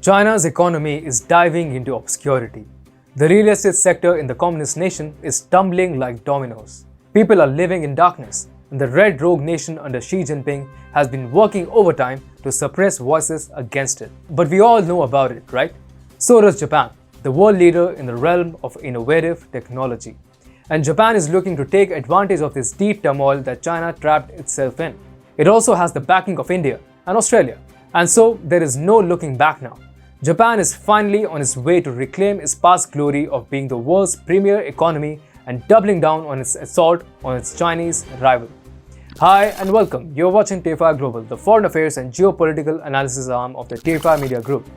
China's economy is diving into obscurity. The real estate sector in the communist nation is tumbling like dominoes. People are living in darkness, and the Red Rogue nation under Xi Jinping has been working overtime to suppress voices against it. But we all know about it, right? So does Japan, the world leader in the realm of innovative technology. And Japan is looking to take advantage of this deep turmoil that China trapped itself in. It also has the backing of India and Australia, and so there is no looking back now. Japan is finally on its way to reclaim its past glory of being the world's premier economy and doubling down on its assault on its Chinese rival. Hi and welcome. You're watching TFI Global, the foreign affairs and geopolitical analysis arm of the TFI Media Group.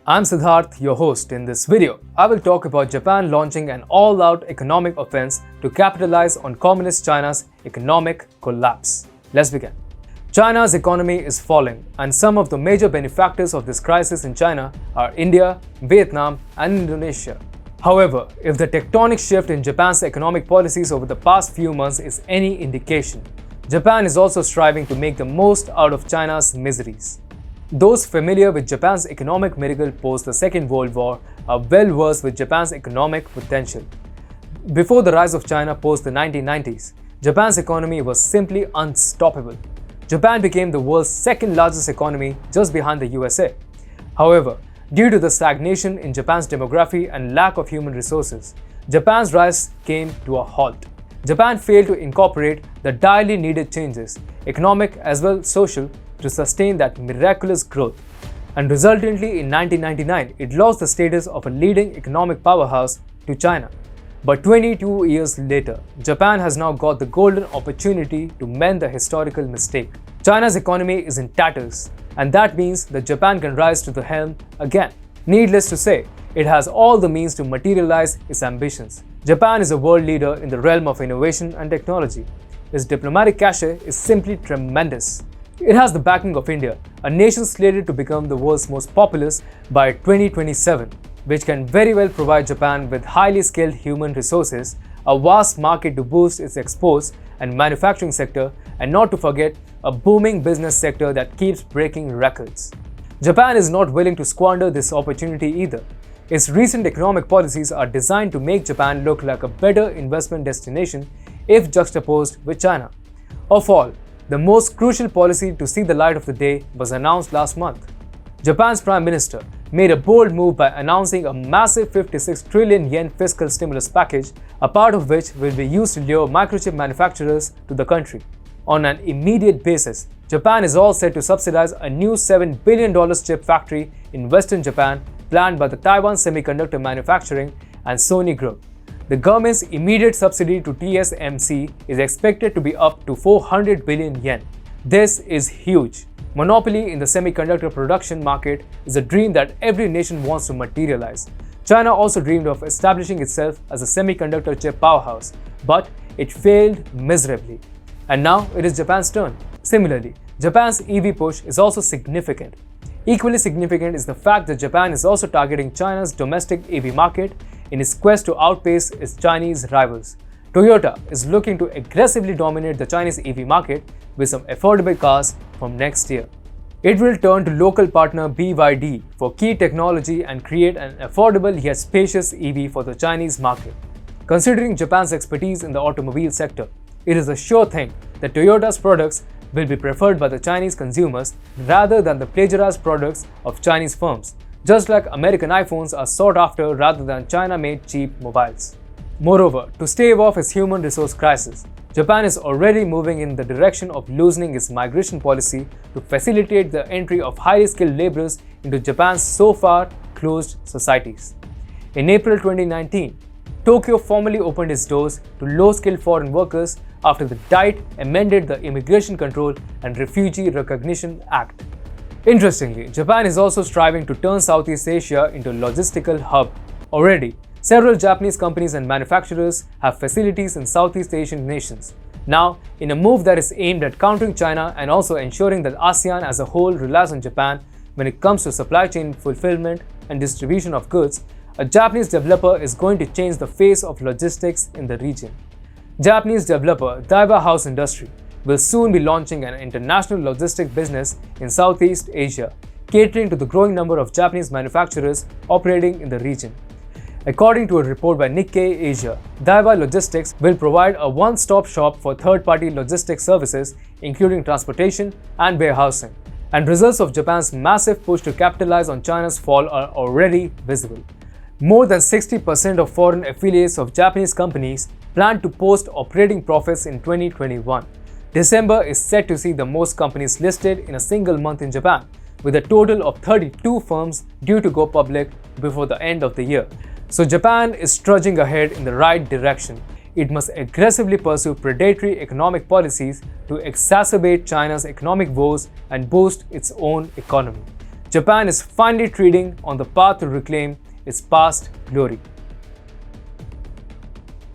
I'm Siddharth, your host. In this video, I will talk about Japan launching an all-out economic offense to capitalize on communist China's economic collapse. Let's begin. China's economy is falling, and some of the major benefactors of this crisis in China are India, Vietnam, and Indonesia. However, if the tectonic shift in Japan's economic policies over the past few months is any indication, Japan is also striving to make the most out of China's miseries. Those familiar with Japan's economic miracle post the Second World War are well versed with Japan's economic potential. Before the rise of China post the 1990s, Japan's economy was simply unstoppable. Japan became the world's second largest economy just behind the USA. However, due to the stagnation in Japan's demography and lack of human resources, Japan's rise came to a halt. Japan failed to incorporate the direly needed changes, economic as well as social, to sustain that miraculous growth. And resultantly in 1999, it lost the status of a leading economic powerhouse to China. But 22 years later, Japan has now got the golden opportunity to mend the historical mistake. China's economy is in tatters, and that means that Japan can rise to the helm again. Needless to say, it has all the means to materialize its ambitions. Japan is a world leader in the realm of innovation and technology. Its diplomatic cachet is simply tremendous. It has the backing of India, a nation slated to become the world's most populous by 2027. Which can very well provide Japan with highly skilled human resources, a vast market to boost its exports and manufacturing sector, and not to forget, a booming business sector that keeps breaking records. Japan is not willing to squander this opportunity either. Its recent economic policies are designed to make Japan look like a better investment destination if juxtaposed with China. Of all, the most crucial policy to see the light of the day was announced last month. Japan's Prime Minister made a bold move by announcing a massive 56 trillion yen fiscal stimulus package, a part of which will be used to lure microchip manufacturers to the country. On an immediate basis, Japan is all set to subsidize a new $7 billion chip factory in western Japan planned by the Taiwan Semiconductor Manufacturing and Sony Group. The government's immediate subsidy to TSMC is expected to be up to 400 billion yen. This is huge. Monopoly in the semiconductor production market is a dream that every nation wants to materialize. China also dreamed of establishing itself as a semiconductor chip powerhouse, but it failed miserably. And now it is Japan's turn. Similarly, Japan's EV push is also significant. Equally significant is the fact that Japan is also targeting China's domestic EV market in its quest to outpace its Chinese rivals. Toyota is looking to aggressively dominate the Chinese EV market with some affordable cars from next year. It will turn to local partner BYD for key technology and create an affordable yet spacious EV for the Chinese market. Considering Japan's expertise in the automobile sector, it is a sure thing that Toyota's products will be preferred by the Chinese consumers rather than the plagiarized products of Chinese firms, just like American iPhones are sought after rather than China-made cheap mobiles. Moreover, to stave off its human resource crisis, Japan is already moving in the direction of loosening its migration policy to facilitate the entry of highly skilled laborers into Japan's so far closed societies. In April 2019, Tokyo formally opened its doors to low-skilled foreign workers after the Diet amended the Immigration Control and Refugee Recognition Act. Interestingly, Japan is also striving to turn Southeast Asia into a logistical hub. Already, several Japanese companies and manufacturers have facilities in Southeast Asian nations. Now, in a move that is aimed at countering China and also ensuring that ASEAN as a whole relies on Japan when it comes to supply chain fulfillment and distribution of goods, a Japanese developer is going to change the face of logistics in the region. Japanese developer Daiwa House Industry will soon be launching an international logistics business in Southeast Asia, catering to the growing number of Japanese manufacturers operating in the region. According to a report by Nikkei Asia, Daiwa Logistics will provide a one-stop shop for third-party logistics services, including transportation and warehousing. And results of Japan's massive push to capitalize on China's fall are already visible. More than 60% of foreign affiliates of Japanese companies plan to post operating profits in 2021. December is set to see the most companies listed in a single month in Japan, with a total of 32 firms due to go public before the end of the year. So Japan is trudging ahead in the right direction. It must aggressively pursue predatory economic policies to exacerbate China's economic woes and boost its own economy. Japan is finally treading on the path to reclaim its past glory.